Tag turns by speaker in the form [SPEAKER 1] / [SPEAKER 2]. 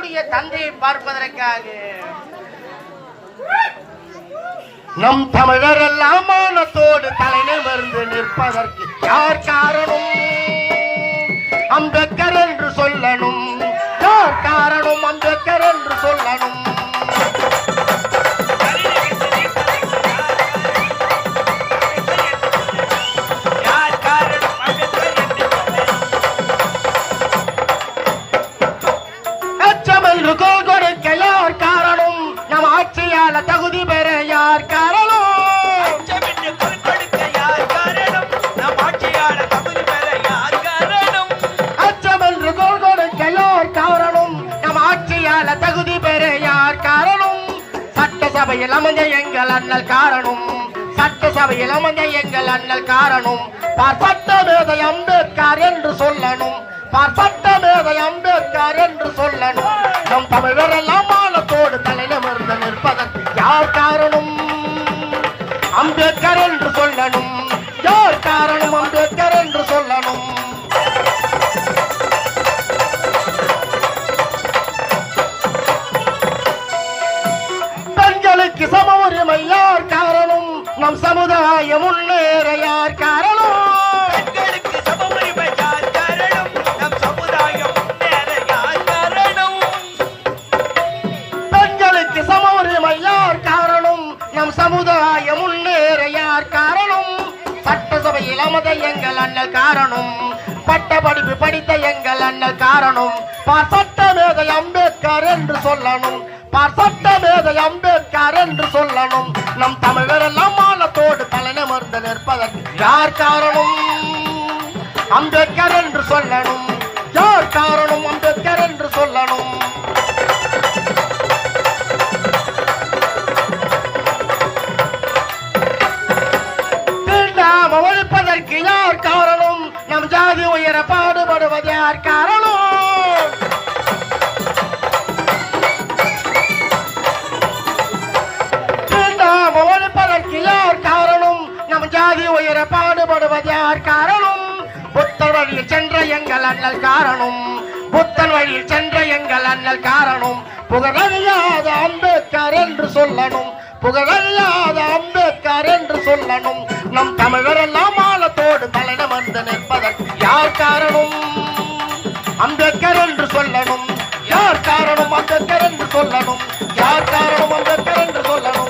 [SPEAKER 1] தன்னுடைய தந்தையை பார்ப்பதற்காக நம் தமிழர் எல்லாம் மானத்தோடு தலை நிமிர்ந்து நிற்பதற்கு யார் காரணம்? அம்பேத்கர் என்று சொல்லணும். யார் காரணம்? அம்பேத்கர் என்று சொல்லணும். தகுதி பெற யார் காரணம்? அச்சமென்று கோல் கொடுக்க யார் காரணம்? நம் ஆட்சியால தகுதி பெற யார் காரணம்? சட்டசபையில் அமைந்த எங்கள் அண்ணல் காரணம். சட்டசபையில் அமைந்த எங்கள் அண்ணல் காரணம். பார்ப்பட்ட மேதை அம்பேத்கர் என்று சொல்லணும். பார்ப்பட்ட மேதை அம்பேத்கர் என்று சொல்லணும். நம் தமிழர் எல்லாம் மானத்தோடு தலை நிமிர்ந்து நிற்பதற்கு யார் காரணம்? அம்பேத்கர் என்று சொல்லணும். யார் காரணம்? அம்பேத்கர் என்று சொல்லணும். பெண்களுக்கு சம உரிமை யார் காரணம்? நம் சமுதாயம் முன்னேற யார் காரணம்? சமுதாயம் முன்னேற யார் காரணம்? சட்டசபையில் அமர்ந்த எங்கள் அண்ணல் காரணம். பட்ட படிப்பு படித்த எங்கள் அண்ணல் காரணம். சட்ட மேதை அம்பேத்கர் என்று சொல்லணும். சட்ட மேதை அம்பேத்கர் என்று சொல்லணும். நம் தமிழர் எல்லாம் மானத்தோடு தலை நிமிர்ந்து நிற்பதற்கு யார் காரணம்? அம்பேத்கர் என்று சொல்லணும். யார் காரணம்? அம்பேத்கர் என்று சொல்லணும். ஒழிப்பதற்கு யார் காரணம்? நம் ஜாதி உயர பாடுபடுவது யார் காரணம்? ஒழிப்பதற்கு யார் காரணம்? நம் ஜாதி உயர பாடுபடுவது யார் காரணம்? புத்தன் வழியில் சென்ற எங்கள் அண்ணல் காரணம். புத்தன் வழியில் சென்ற எங்கள் அண்ணல் காரணம். புகழறியாத அம்பேத்கர் என்று சொல்லணும். புகழறியாத அம்பேத்கர் என்று சொல்லணும். நம் தமிழர் எல்லாம் மானத்தோடு தலை நிமிர்ந்து நிற்பதற்கு யார் காரணம்? அம்பேத்கர் என்று சொல்லணும். யார் காரணம்? அம்பேத்கர் என்று சொல்லணும். யார் காரணம்? அம்பேத்கர் என்று சொல்லணும்.